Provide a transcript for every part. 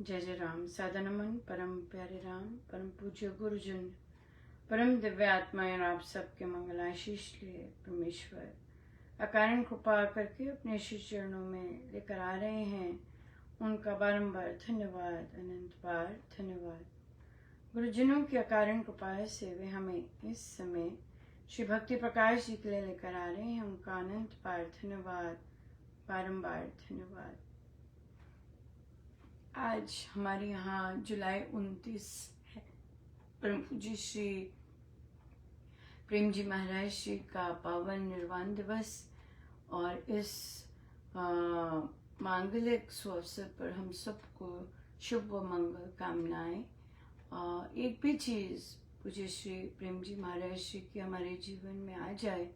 जय जय राम। सादा नमन परम प्यारे राम, परम पूज्य गुरुजन, परम दिव्य आत्माएं, आप सबके मंगल आशीष लिए परमेश्वर अकारण कृपा करके अपने श्री चरणों में लेकर आ रहे हैं। उनका बारंबार धन्यवाद, अनंत बार धन्यवाद। गुरुजनों की अकारण कृपा से वे हमें इस समय श्री भक्ति प्रकाश जी के लिए लेकर आ रहे हैं। उनका अनंत बार धन्यवाद, बारंबार धन्यवाद। आज हमारे यहाँ जुलाई 29 है। परम पूज्य श्री प्रेम जी महाराज जी का पावन निर्वाण दिवस, और इस मांगलिक सुअवसर पर हम सबको शुभ व मंगल कामनाएं। एक भी चीज़ पूज्य श्री प्रेम जी महाराज जी की हमारे जीवन में आ जाए,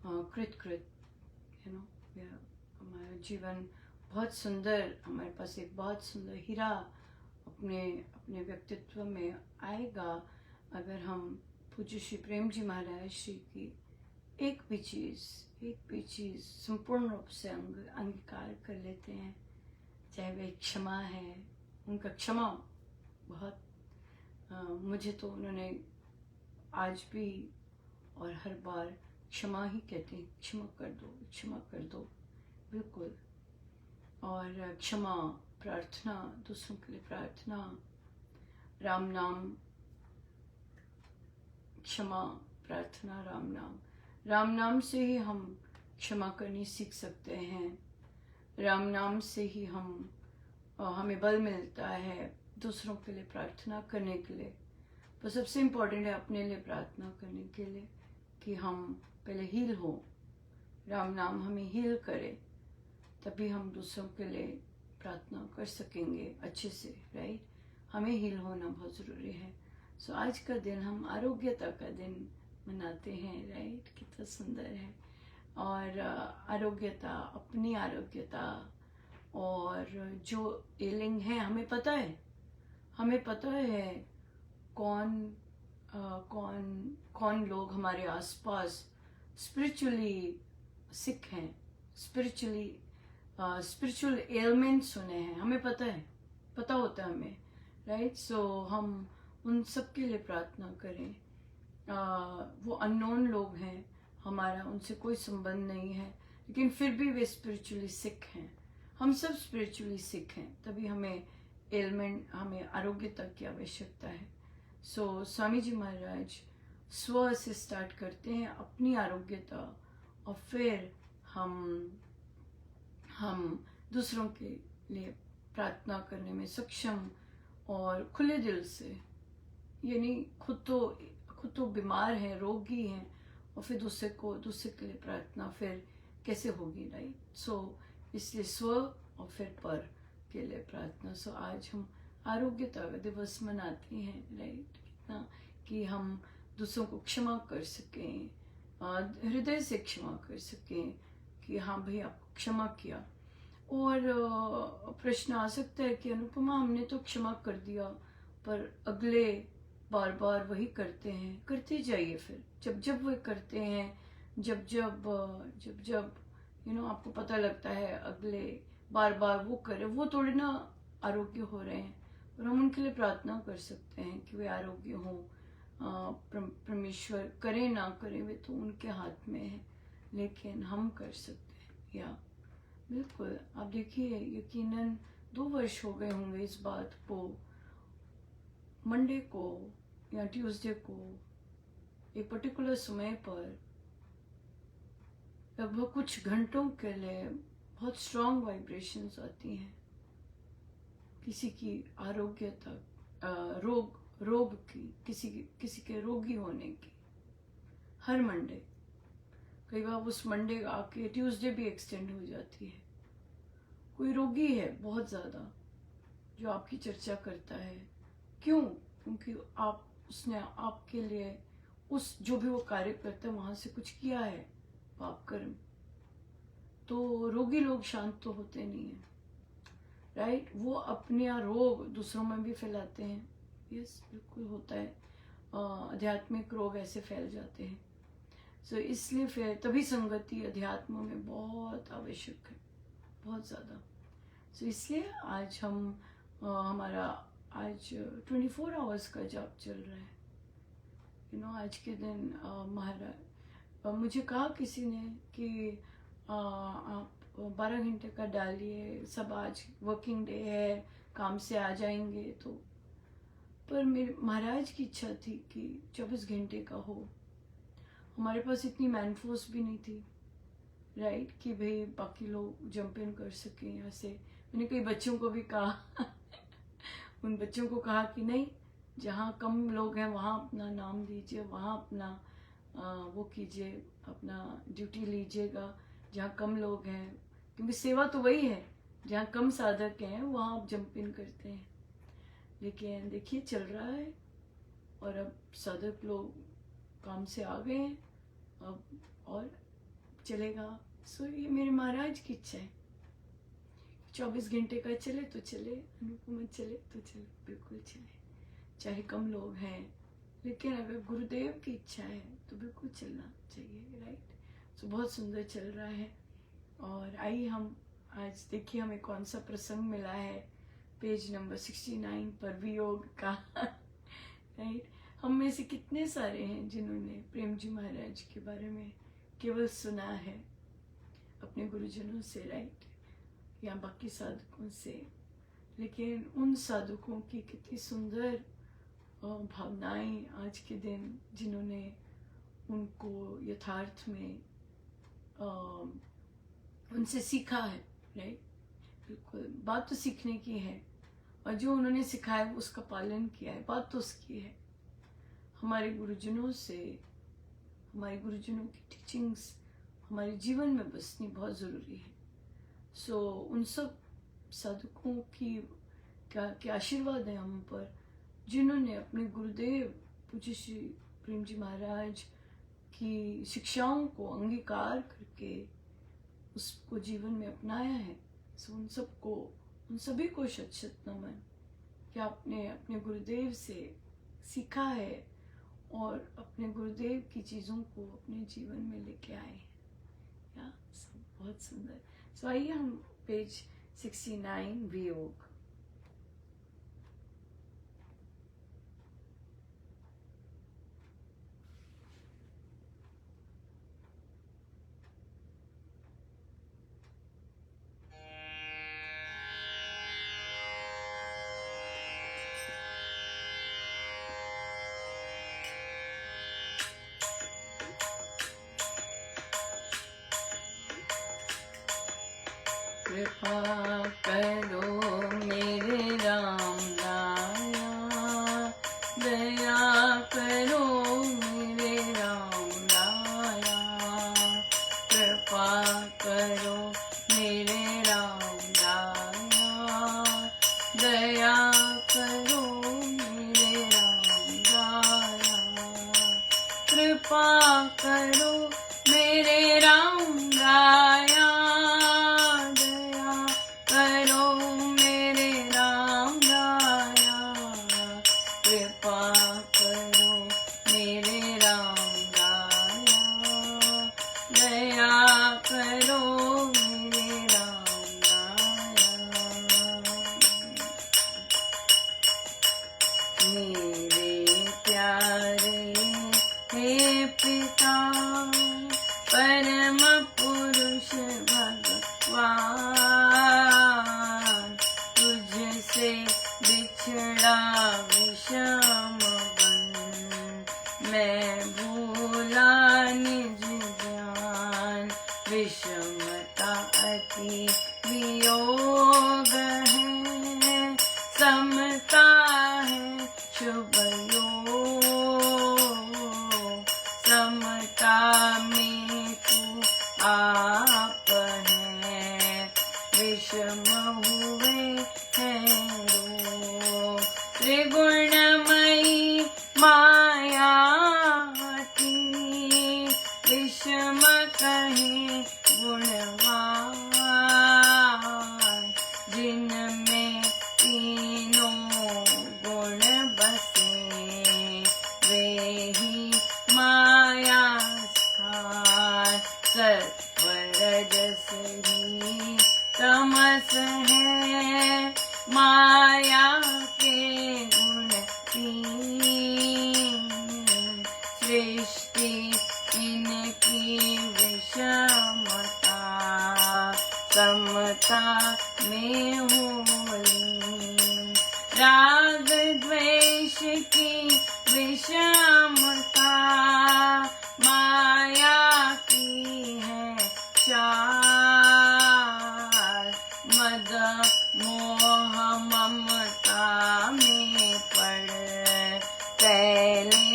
कृत कृत हमारा जीवन बहुत सुंदर, हमारे पास एक बहुत सुंदर हीरा अपने अपने व्यक्तित्व में आएगा अगर हम पूज्य श्री प्रेम जी महाराज जी की एक भी चीज़ संपूर्ण रूप से अंगीकार कर लेते हैं। चाहे वे क्षमा है, उनका क्षमा बहुत मुझे तो उन्होंने आज भी और हर बार क्षमा ही कहते हैं, क्षमा कर दो, बिल्कुल। और क्षमा, प्रार्थना, दूसरों के लिए प्रार्थना, राम नाम, क्षमा, प्रार्थना, राम नाम से ही हम क्षमा करनी सीख सकते हैं। राम नाम से ही हमें बल मिलता है दूसरों के लिए प्रार्थना करने के लिए। तो सबसे इम्पोर्टेंट है अपने लिए प्रार्थना करने के लिए कि हम पहले हील हो, राम नाम हमें हील करे, तभी हम दूसरों के लिए प्रार्थना कर सकेंगे अच्छे से, राइट। हमें हील होना बहुत ज़रूरी है। सो आज का दिन हम आरोग्यता का दिन मनाते हैं, राइट। कितना सुंदर है। और आरोग्यता, अपनी आरोग्यता, और जो एलिंग है हमें पता है कौन लोग हमारे आसपास स्पिरिचुअली सिक हैं, स्पिरिचुअल एलिमेंट्स सुने हैं, हमें पता होता है हमें, राइट। सो हम उन सब के लिए प्रार्थना करें। वो अननोन लोग हैं, हमारा उनसे कोई संबंध नहीं है, लेकिन फिर भी वे स्पिरिचुअली सिक हैं। हम सब स्पिरिचुअली सिक हैं, तभी हमें आरोग्यता की आवश्यकता है। सो स्वामी जी महाराज स्व से स्टार्ट करते हैं अपनी आरोग्यता, और फिर हम दूसरों के लिए प्रार्थना करने में सक्षम और खुले दिल से, यानी खुद तो बीमार हैं, रोगी हैं, और फिर दूसरे के लिए प्रार्थना फिर कैसे होगी, राइट। सो इसलिए स्व और फिर पर के लिए प्रार्थना। सो आज हम आरोग्यता दिवस मनाते हैं, राइट। कितना कि हम दूसरों को क्षमा कर सकें, हृदय से क्षमा कर सकें कि हाँ भाई आपको क्षमा किया। और प्रश्न आ सकता है कि अनुपमा हमने तो क्षमा कर दिया, पर अगले बार बार वही करते हैं। करते जाइए फिर, जब वे करते हैं, जब आपको पता लगता है अगले बार वो करे, वो थोड़े ना आरोग्य हो रहे हैं, और हम उनके लिए प्रार्थना कर सकते हैं कि वे आरोग्य हों। परमेश्वर करे ना करे वे तो उनके हाथ में है, लेकिन हम कर सकते हैं। या बिल्कुल, आप देखिए, यकीनन 2 वर्ष हो गए होंगे इस बात को। मंडे को या ट्यूसडे को एक पर्टिकुलर समय पर लगभग कुछ घंटों के लिए बहुत स्ट्रॉन्ग वाइब्रेशंस आती हैं किसी की आरोग्य तक, रोग की, किसी के रोगी होने की। हर मंडे, कई बार उस मंडे आके ट्यूसडे भी एक्सटेंड हो जाती है। कोई रोगी है बहुत ज़्यादा जो आपकी चर्चा करता है, क्यों? क्योंकि उसने आपके लिए उस जो भी वो कार्य करता है वहां से कुछ किया है, पाप कर्म। तो रोगी लोग शांत तो होते नहीं है, राइट। वो अपने रोग दूसरों में भी फैलाते हैं। यस, बिल्कुल होता है। आध्यात्मिक रोग ऐसे फैल जाते हैं। सो इसलिए फिर तभी संगति अध्यात्म में बहुत आवश्यक है, बहुत ज़्यादा। सो इसलिए आज हम हमारा आज 24 आवर्स का जाप चल रहा है। आज के दिन महाराज मुझे कहा किसी ने कि आप 12 घंटे का डालिए, सब आज वर्किंग डे है, काम से आ जाएंगे। तो पर मेरे महाराज की इच्छा थी कि 24 घंटे का हो। हमारे पास इतनी मैन फोर्स भी नहीं थी, राइट, कि भाई बाकी लोग जंप इन कर सकें यहाँ से। मैंने कई बच्चों को भी कहा उन बच्चों को कहा कि नहीं, जहाँ कम लोग हैं वहाँ अपना नाम दीजिए, वहाँ अपना वो कीजिए, अपना ड्यूटी लीजिएगा जहाँ कम लोग हैं, क्योंकि सेवा तो वही है, जहाँ कम साधक हैं वहाँ आप जंप इन करते हैं। लेकिन देखिए चल रहा है, और अब साधक लोग काम से आ गए हैं अब, और चलेगा। सो ये मेरे महाराज की इच्छा है, 24 घंटे का चले तो चले, अनुपमा चले तो चले, बिल्कुल चले, चाहे कम लोग हैं, लेकिन अगर गुरुदेव की इच्छा है तो बिल्कुल चलना चाहिए, राइट। सो बहुत सुंदर चल रहा है। और आइए हम आज देखिए हमें कौन सा प्रसंग मिला है, पेज नंबर 69 पर वियोग का राइट। हम में से कितने सारे हैं जिन्होंने प्रेम जी महाराज के बारे में केवल सुना है अपने गुरुजनों से, राइट, या बाकी साधकों से, लेकिन उन साधकों की कितनी सुंदर भावनाएं आज के दिन, जिन्होंने उनको यथार्थ में उनसे सीखा है, राइट। बिल्कुल बात तो सीखने की है, और जो उन्होंने सिखाया उसका पालन किया है, बात तो उसकी है। हमारे गुरुजनों से, हमारे गुरुजनों की टीचिंग्स हमारे जीवन में बसनी बहुत ज़रूरी है। सो उन सब साधकों की क्या आशीर्वाद है हम पर, जिन्होंने अपने गुरुदेव पूज्य श्री प्रेम जी महाराज की शिक्षाओं को अंगीकार करके उसको जीवन में अपनाया है। सो उन सभी को शत शत नमन कि आपने अपने गुरुदेव से सीखा है और अपने गुरुदेव की चीज़ों को अपने जीवन में लेके आए हैं। या बहुत सुंदर। सो आइए हम पेज 69 वियोग। कृपा करो मेरे राम राया, दया करो मेरे राम राया, कृपा करो मेरे राम राया, दया करो मेरे राम राया, कृपा करो मेरे राम राया, परम पुरुष भगवान, तुझसे बिछड़ा विषम बन, मैं भूला निज ज्ञान, विषमता अति वियोग है, समता है शुभ योग, समता में तू आप है, विषम हुए हैं रोग, त्रिगुणमयी माया की, विषम कहे गुणवान, जिनमें तीनों गुण बसे, वे ही माया स्थान, सत्व रजस ही तमस है, माया राग द्वेष की विषमता, माया की है चाल। मद मोह ममता में पड़ पहले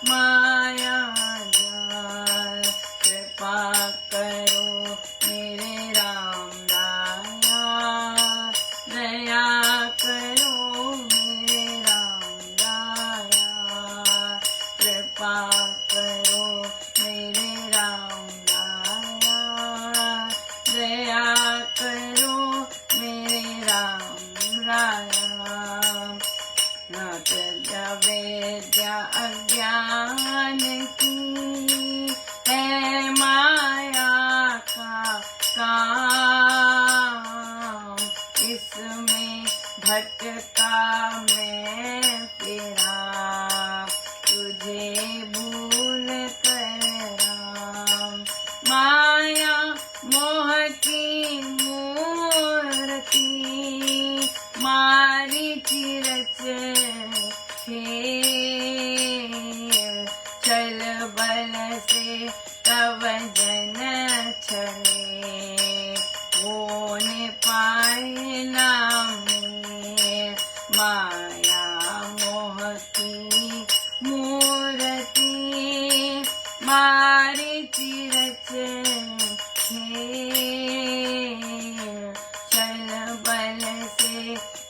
माया जाल। कृपा करो मेरे राम राया, दया करो मेरे राम राया। कृपा करो मेरे राम राया, दया करो मेरे राम राया। विद्या विद्या अज्ञान की है माया का काम, इसमें भटका मैं तेरा, तुझे भूल कर राम। माया मोह की मूर्ति, मारीचि रच खेल। छल बल से तव जन छले, होने पाए ना मेल। माया मोह की मूर्ति, मारीचि रच खेल। छल बल से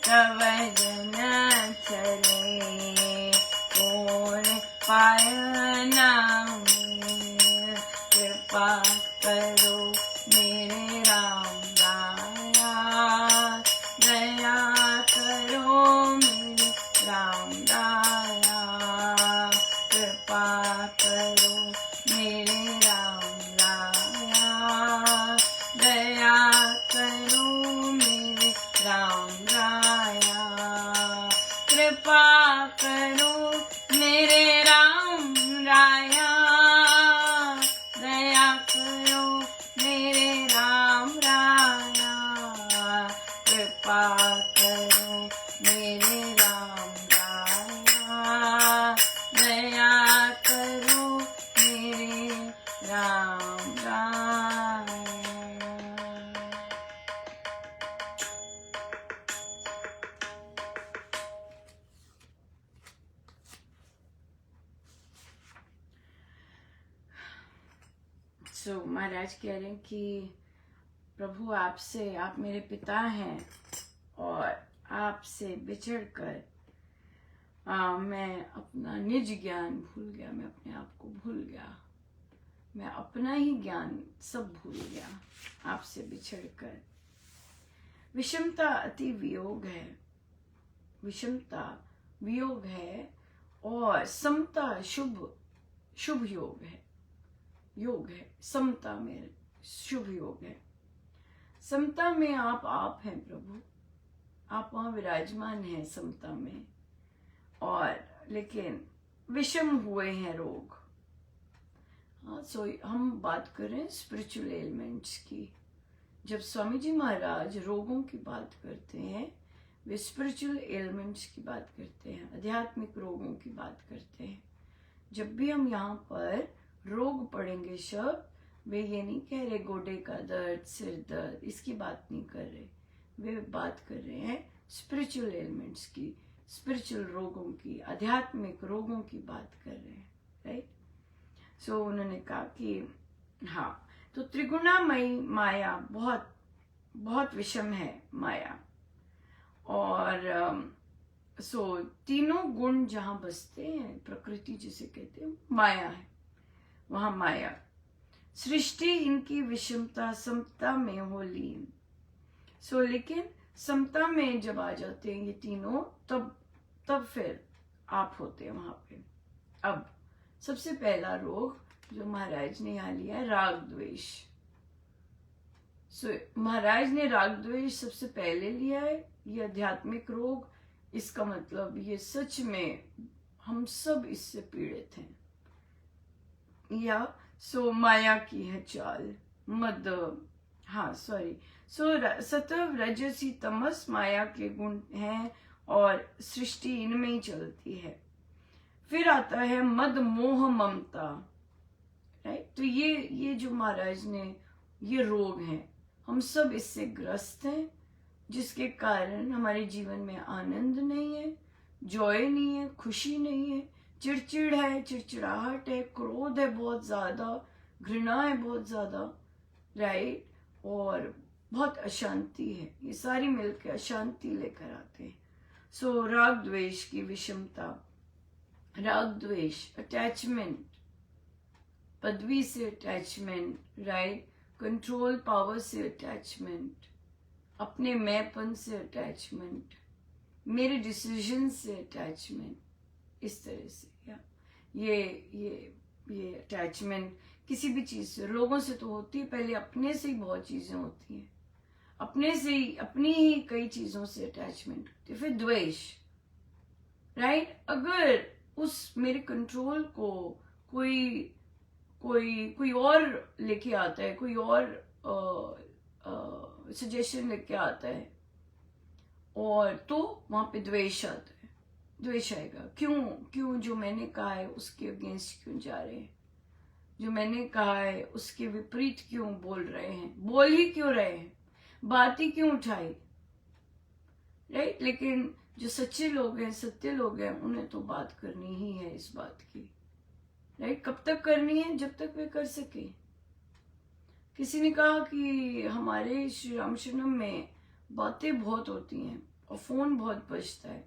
तव जन चले, कौन पाया ना मेल। कृपा करो मेरे राम राया, दया करो मेरे राम राया। कृपा करो मेरे राम राया, दया करो मेरे राम राया। कृपा करो मेरे राम राया, दया करो मेरे राम राया। कृपा करो मेरे राम राया, दया करो मेरे राम राया। महाराज कह रहे हैं कि प्रभु आपसे, आप मेरे पिता हैं और आपसे बिछड़कर मैं अपना निज ज्ञान भूल गया, मैं अपने आप को भूल गया, मैं अपना ही ज्ञान सब भूल गया आपसे बिछड़कर। विषमता अति वियोग है, विषमता वियोग है, और समता शुभ शुभ योग है, योग है। समता में शुभ योग है। समता में आप हैं प्रभु, आप वहां विराजमान हैं समता में, और लेकिन विषम हुए हैं रोग। हाँ, सो हम बात करें स्पिरिचुअल एलिमेंट्स की। जब स्वामी जी महाराज रोगों की बात करते हैं, वे स्पिरिचुअल एलिमेंट्स की बात करते हैं, आध्यात्मिक रोगों की बात करते हैं। जब भी हम यहाँ पर रोग पढ़ेंगे शब्द, वे ये नहीं कह रहे गोडे का दर्द, सिर दर्द, इसकी बात नहीं कर रहे। वे बात कर रहे हैं स्पिरिचुअल एलिमेंट्स की, स्पिरिचुअल रोगों की, आध्यात्मिक रोगों की बात कर रहे हैं, राइट। सो उन्होंने कहा कि हाँ, तो त्रिगुणामयी माया बहुत बहुत विषम है माया। और सो तीनों गुण जहां बसते हैं, प्रकृति जिसे कहते हैं, माया है, वहां माया। सृष्टि इनकी विषमता समता में हो लीन। सो लेकिन समता में जब आ जाते हैं ये तीनों, तब फिर आप होते हैं वहां पे। अब सबसे पहला रोग जो महाराज ने यहाँ लिया है, राग द्वेष। सो महाराज ने राग द्वेष सबसे पहले लिया है, ये आध्यात्मिक रोग। इसका मतलब ये सच में हम सब इससे पीड़ित हैं। या सो माया की है चाल, मद, हाँ सॉरी, सो सत्व रजसी तमस माया के गुण हैं, और सृष्टि इनमें ही चलती है। फिर आता है मद मोह ममता, राइट। तो ये जो महाराज ने, ये रोग है, हम सब इससे ग्रस्त हैं, जिसके कारण हमारे जीवन में आनंद नहीं है, जॉय नहीं है, खुशी नहीं है, चिड़चिड़ है, चिड़चिड़ाहट है, क्रोध है बहुत ज्यादा, घृणा है बहुत ज्यादा, राइट, और बहुत अशांति है। ये सारी मिलकर अशांति लेकर आते हैं। सो राग द्वेष की विषमता, राग द्वेष, अटैचमेंट, पदवी से अटैचमेंट, राइट, कंट्रोल पावर से अटैचमेंट, अपने मैंपन से अटैचमेंट, मेरे डिसीजन से अटैचमेंट, इस तरह से। या ये अटैचमेंट किसी भी चीज से, लोगों से तो होती है, पहले अपने से ही बहुत चीजें होती हैं, अपने से ही, अपनी ही कई चीजों से अटैचमेंट होती है। फिर द्वेष, राइट, अगर उस मेरे कंट्रोल को कोई और लेके आता है, कोई और सजेशन लेके आता है, और तो वहां पे द्वेष आता है, द्वेष आएगा। क्यों जो मैंने कहा है उसके अगेंस्ट क्यों जा रहे हैं, जो मैंने कहा है उसके विपरीत क्यों बोल रहे हैं, बोल ही क्यों रहे हैं, बात ही क्यों उठाई, राइट। लेकिन जो सच्चे लोग हैं, सत्य लोग हैं, उन्हें तो बात करनी ही है इस बात की, राइट। कब तक करनी है? जब तक वे कर सके। किसी ने कहा कि हमारे श्री रामशरणम में बातें बहुत होती हैं और फोन बहुत बजता है।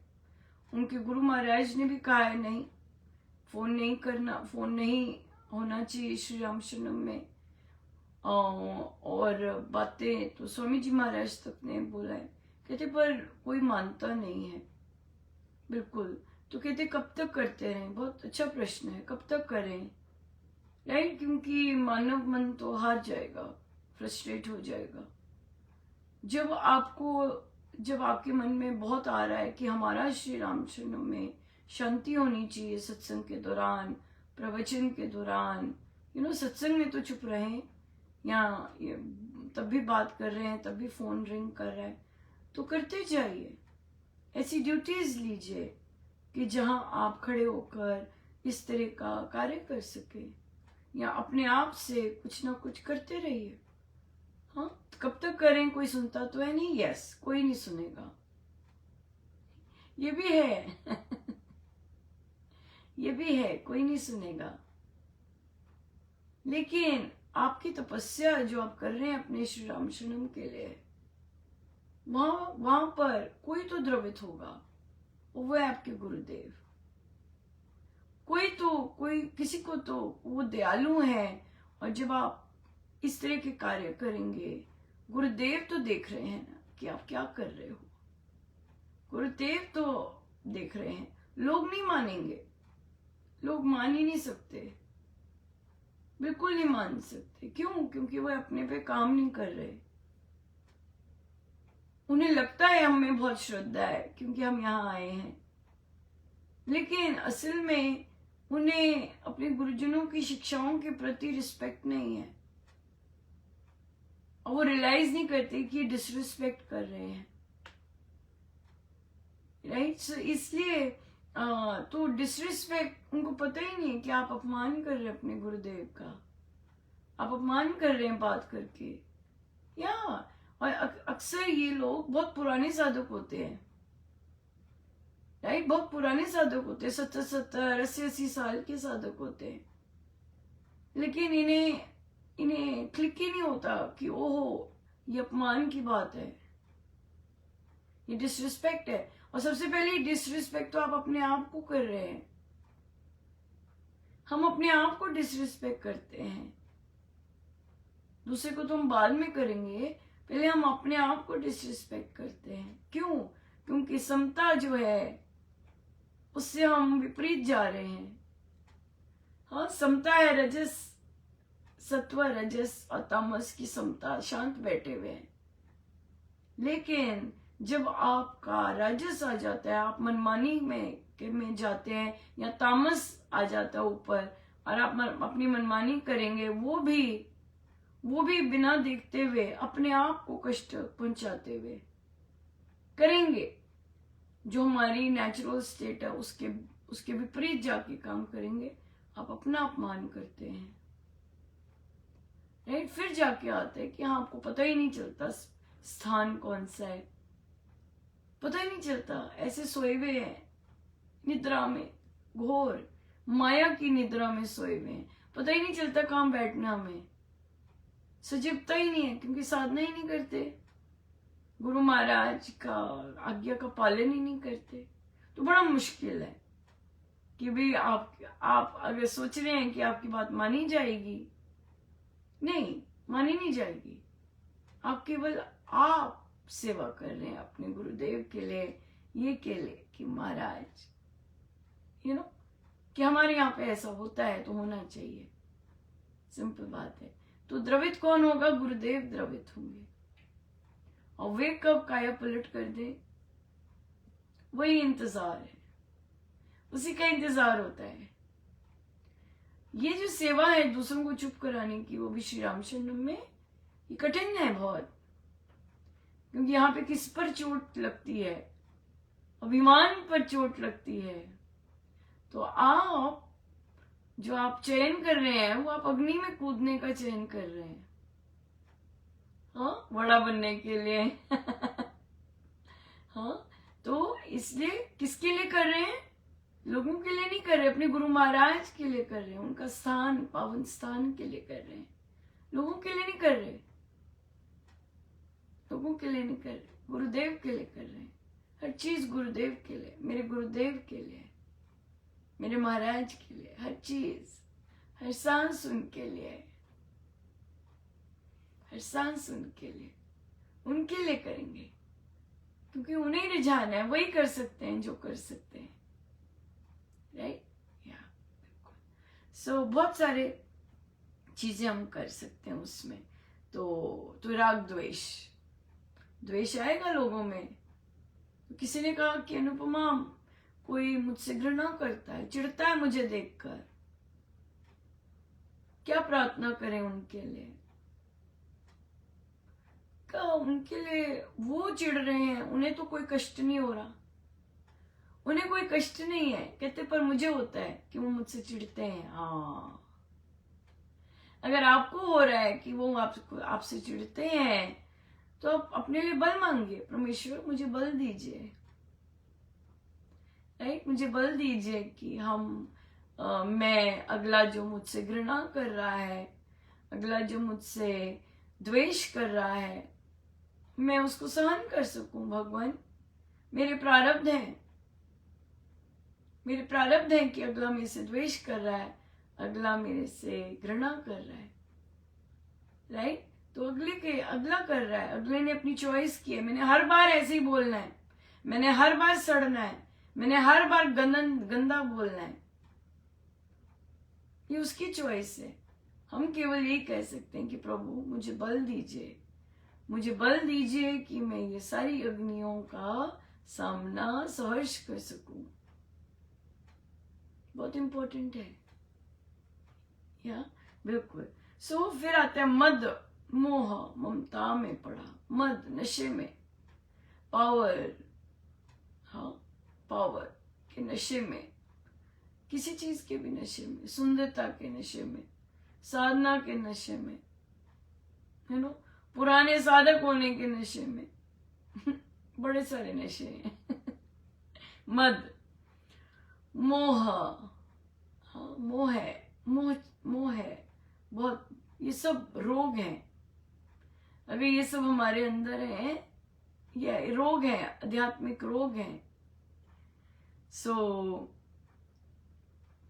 उनके गुरु महाराज ने भी कहा है नहीं, फोन नहीं करना, फोन नहीं होना चाहिए श्री रामशरणम में। और बातें तो स्वामी जी महाराज तक ने बोला है। कहते पर कोई मानता नहीं है बिल्कुल। तो कहते कब तक करते रहें? बहुत अच्छा प्रश्न है, कब तक करें, राइट। क्योंकि मानव मन तो हार जाएगा, फ्रस्ट्रेट हो जाएगा। जब आपके मन में बहुत आ रहा है कि हमारा श्री रामशरणम में शांति होनी चाहिए, सत्संग के दौरान, प्रवचन के दौरान, सत्संग में तो चुप रहें, या तब भी बात कर रहे हैं, तब भी फोन रिंग कर रहा है, तो करते जाइए। ऐसी ड्यूटीज लीजिए कि जहां आप खड़े होकर इस तरह का कार्य कर सके, या अपने आप से कुछ ना कुछ करते रहिए। हाँ, कब तक करें? कोई सुनता तो है नहीं, यस, कोई नहीं सुनेगा, ये भी है ये भी है, कोई नहीं सुनेगा। लेकिन आपकी तपस्या जो आप कर रहे हैं अपने श्री रामशरणम के लिए, वहां पर कोई तो द्रवित होगा, वो है आपके गुरुदेव। कोई किसी को तो वो दयालु है, और जब आप इस तरह के कार्य करेंगे, गुरुदेव तो देख रहे हैं ना कि आप क्या कर रहे हो, गुरुदेव तो देख रहे हैं। लोग नहीं मानेंगे, लोग मान ही नहीं सकते, बिल्कुल नहीं मान सकते। क्यों? क्योंकि वो अपने पे काम नहीं कर रहे। उन्हें लगता है हमें बहुत श्रद्धा है क्योंकि हम यहाँ आए हैं, लेकिन असल में उन्हें अपने गुरुजनों की शिक्षाओं के प्रति रिस्पेक्ट नहीं है, और वो रियलाइज नहीं करते कि डिसरिस्पेक्ट कर रहे हैं, राइट। इसलिए तो डिसरिस्पेक्ट, उनको पता ही नहीं कि आप अपमान कर रहे हैं अपने गुरुदेव का, आप अपमान कर रहे हैं बात करके। या और अक्सर ये लोग बहुत पुराने साधक होते हैं, राइट, बहुत पुराने साधक होते हैं, 70-70, 80-80 साल के साधक होते हैं, लेकिन इन्हें क्लिक ही नहीं होता कि ओहो ये अपमान की बात है, ये डिसरिस्पेक्ट है। और सबसे पहले डिसरिस्पेक्ट तो आप अपने आप को कर रहे हैं। हम अपने आप को डिसरिस्पेक्ट करते हैं, दूसरे को तो हम बाद में करेंगे, पहले हम अपने आप को डिसरिस्पेक्ट करते हैं। क्यों? क्योंकि समता जो है उससे हम विपरीत जा रहे हैं। हाँ, समता है, रजस, सत्व, रजस और तामस की समता, शांत बैठे हुए हैं। लेकिन जब आपका राजस आ जाता है, आप मनमानी में जाते हैं, या तामस आ जाता है ऊपर, और आप अपनी मनमानी करेंगे, वो भी बिना देखते हुए अपने आप को कष्ट पहुंचाते हुए करेंगे। जो हमारी नेचुरल स्टेट है उसके विपरीत जाके काम करेंगे, आप अपना अपमान करते हैं, राइट। फिर जाके आता है कि हाँ, आपको पता ही नहीं चलता स्थान कौन सा है, पता ही नहीं चलता, ऐसे सोए हुए हैं निद्रा में, घोर माया की निद्रा में सोए हुए हैं, पता ही नहीं चलता कहाँ बैठना हमें, सजगता ही नहीं है, क्योंकि साधना ही नहीं करते, गुरु महाराज का आज्ञा का पालन ही नहीं करते। तो बड़ा मुश्किल है कि भाई आप अगर सोच रहे हैं कि आपकी बात मानी जाएगी, नहीं मानी नहीं जाएगी। आप केवल आप सेवा कर रहे हैं अपने गुरुदेव के लिए, ये के लिए कि महाराज कि हमारे यहाँ पे ऐसा होता है तो होना चाहिए, सिंपल बात है। तो द्रवित कौन होगा? गुरुदेव द्रवित होंगे। और वे कब काया पलट कर दे, वही इंतजार है, उसी का इंतजार होता है। ये जो सेवा है दूसरों को चुप कराने की, वो भी श्री रामचंद्र में ये कठिन है बहुत, क्योंकि यहाँ पे किस पर चोट लगती है? अभिमान पर चोट लगती है। तो आप जो आप चयन कर रहे हैं वो आप अग्नि में कूदने का चयन कर रहे हैं, हाँ, बड़ा बनने के लिए हाँ, तो इसलिए किसके लिए कर रहे हैं? लोगों के लिए नहीं कर रहे, अपने गुरु महाराज के लिए कर रहे हैं, उनका स्थान, पावन स्थान के लिए कर रहे हैं, लोगों के लिए नहीं कर रहे, लोगों के लिए नहीं कर रहे, गुरुदेव के लिए कर रहे हैं। हर चीज गुरुदेव के लिए, मेरे गुरुदेव के लिए, मेरे महाराज के लिए, हर चीज, हर सांस उनके लिए, हर सांस उनके लिए, उनके लिए करेंगे, क्योंकि उन्हें रिझाना है, वही कर सकते हैं जो कर सकते हैं, राइट। या बिल्कुल। सो बहुत सारे चीजें हम कर सकते हैं उसमें। तो राग द्वेष आएगा लोगों में। तो किसी ने कहा कि अनुपमा, कोई मुझसे घृणा करता है, चिढ़ता है मुझे देखकर, क्या प्रार्थना करें उनके लिए? क्या उनके लिए वो चिढ़ रहे हैं, उन्हें तो कोई कष्ट नहीं हो रहा, उन्हें कोई कष्ट नहीं है। कहते पर मुझे होता है कि वो मुझसे चिढ़ते हैं। हाँ, अगर आपको हो रहा है कि वो आपसे चिढ़ते हैं, तो आप अपने लिए बल मांगिए, परमेश्वर मुझे बल दीजिए, राइट, मुझे बल दीजिए कि मैं अगला जो मुझसे घृणा कर रहा है, अगला जो मुझसे द्वेष कर रहा है, मैं उसको सहन कर सकूं। भगवान, मेरे प्रारब्ध हैं कि अगला मेरे से द्वेष कर रहा है, अगला मेरे से घृणा कर रहा है, राइट। तो अगला कर रहा है, अगले ने अपनी चॉइस की है। मैंने हर बार ऐसे ही बोलना है, मैंने हर बार सड़ना है, मैंने हर बार गंदा बोलना है, ये उसकी चॉइस है। हम केवल यही कह सकते हैं कि प्रभु मुझे बल दीजिए, मुझे बल दीजिए कि मैं ये सारी अग्नियों का सामना सहर्ष कर सकूं। बहुत इंपॉर्टेंट है, या बिल्कुल। सो फिर आता है मद, मोह ममता में पड़ा, मद नशे में, पावर, हाँ, पावर के नशे में, किसी चीज के भी नशे में, सुंदरता के नशे में, साधना के नशे में, है नो, पुराने साधक होने के नशे में बड़े सारे नशे हैं मद, मोह, हाँ, मोह है बहुत, ये सब रोग हैं। अगर ये सब हमारे अंदर है, ये रोग है, आध्यात्मिक रोग हैं। सो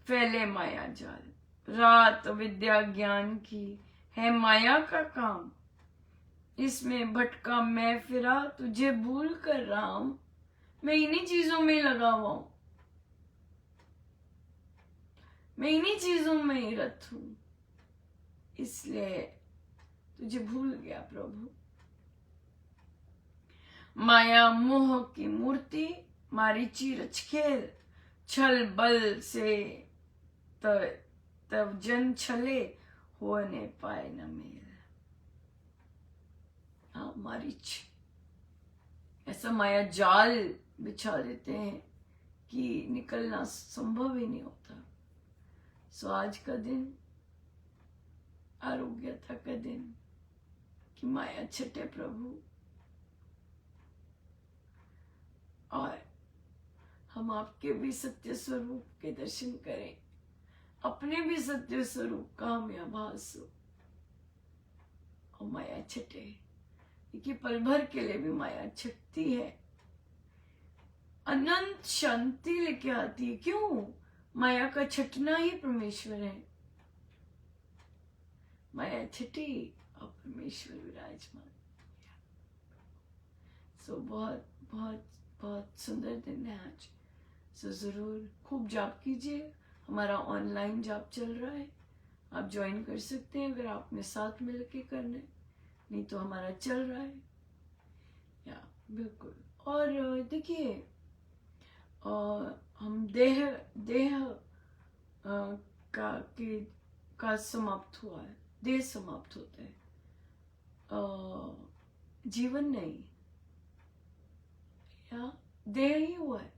फैले माया जाल, रात विद्या ज्ञान की है माया का काम, इसमें भटका मैं फिरा तुझे भूल कर राम, मैं इन्हीं चीजों में लगा हुआ हूं, मैं इन्हीं चीजों में ही रत हूं, इसलिए तुझे भूल गया प्रभु। माया मोह की मूर्ति मारीची रचखेल, छल बल से तब जन छले, होने पाए न मेल। हाँ, मारीच ऐसा माया जाल बिछा देते हैं कि निकलना संभव ही नहीं होता। सो आज का दिन आरोग्यता का दिन कि माया छठे प्रभु, और हम आपके भी सत्य स्वरूप के दर्शन करें, अपने भी सत्य स्वरूप का हमें आभास हो। और माया छठे, कि पल भर के लिए भी माया छटती है, अनंत शांति लेके आती है। क्यों? माया का छटना ही परमेश्वर है। माया छठी और परमेश्वर विराजमान। सो बहुत बहुत बहुत सुंदर दिन है आज। सो जरूर खूब जाप कीजिए। हमारा ऑनलाइन जाप चल रहा है, आप ज्वाइन कर सकते हैं अगर आपने साथ मिलके करना है, नहीं तो हमारा चल रहा है। या बिल्कुल। और देखिए, हम देह का समाप्त हुआ है, देह समाप्त होता है, जीवन नहीं, या देह ही हुआ है।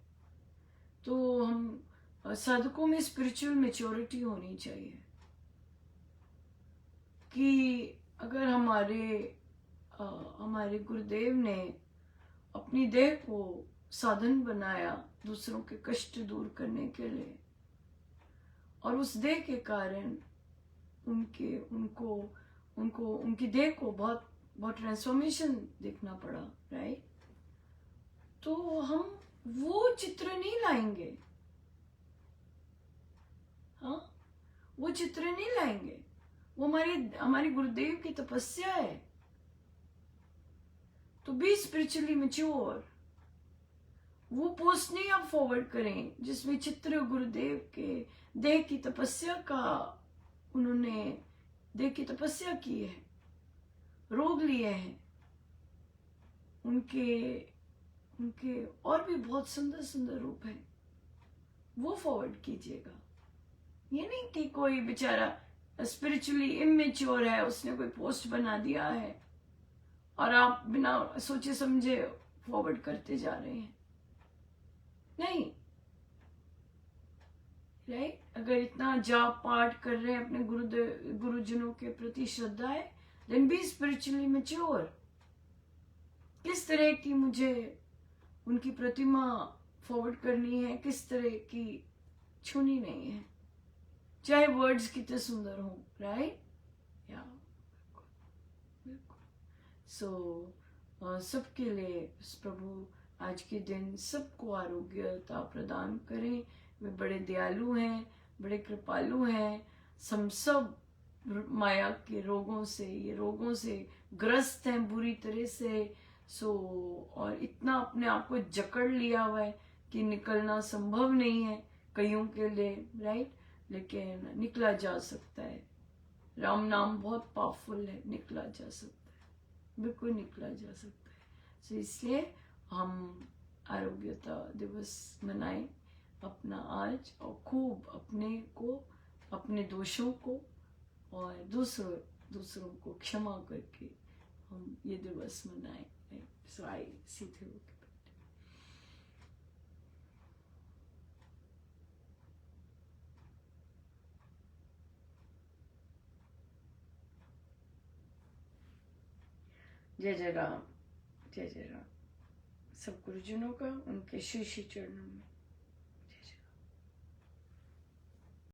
तो हम साधकों में स्पिरिचुअल मैच्योरिटी होनी चाहिए कि अगर हमारे गुरुदेव ने अपनी देह को साधन बनाया दूसरों के कष्ट दूर करने के लिए, और उस देह के कारण उनकी देह को बहुत बहुत ट्रांसफॉर्मेशन देखना पड़ा, राइट? तो हम वो चित्र नहीं लाएंगे, हाँ, वो चित्र नहीं लाएंगे। वो हमारे गुरुदेव की तपस्या है। तो बी स्पिरिचुअली मैच्योर। वो पोस्ट नहीं आप फॉरवर्ड करें जिसमें चित्र गुरुदेव के देह की तपस्या का, उन्होंने देह की तपस्या की है, रोग लिए हैं, उनके और भी बहुत सुंदर सुंदर रूप हैं, वो फॉरवर्ड कीजिएगा। ये नहीं कि कोई बेचारा स्पिरिचुअली इमेच्योर है, उसने कोई पोस्ट बना दिया है और आप बिना सोचे समझे फॉरवर्ड करते जा रहे हैं। नहीं, राइट? अगर इतना जाप पाठ कर रहे हैं, अपने गुरुजनों के प्रति श्रद्धा है, देन बी स्पिरिचुअली मैच्योर। किस तरह की मुझे उनकी प्रतिमा फॉरवर्ड करनी है, किस तरह की छूनी नहीं है, चाहे वर्ड्स कितने सुंदर हो, राइट? या सो सबके लिए प्रभु आज के दिन सबको आरोग्यता प्रदान करें। वे बड़े दयालु हैं, बड़े कृपालु हैं। सब माया के रोगों से, ये रोगों से ग्रस्त हैं बुरी तरह से। और इतना अपने आप को जकड़ लिया हुआ है कि निकलना संभव नहीं है कईयों के लिए, राइट? लेकिन निकला जा सकता है। राम नाम बहुत पावरफुल है, निकला जा सकता है, बिल्कुल निकला जा सकता है। सो इसलिए हम आरोग्यता दिवस मनाएं अपना आज, और खूब अपने दोषों को और दूसरों को क्षमा करके हम ये दिवस मनाएं। सो आई सीधे होकर जय जय राम, जय जय राम। सब गुरुजनों का उनके श्री श्री चरणों में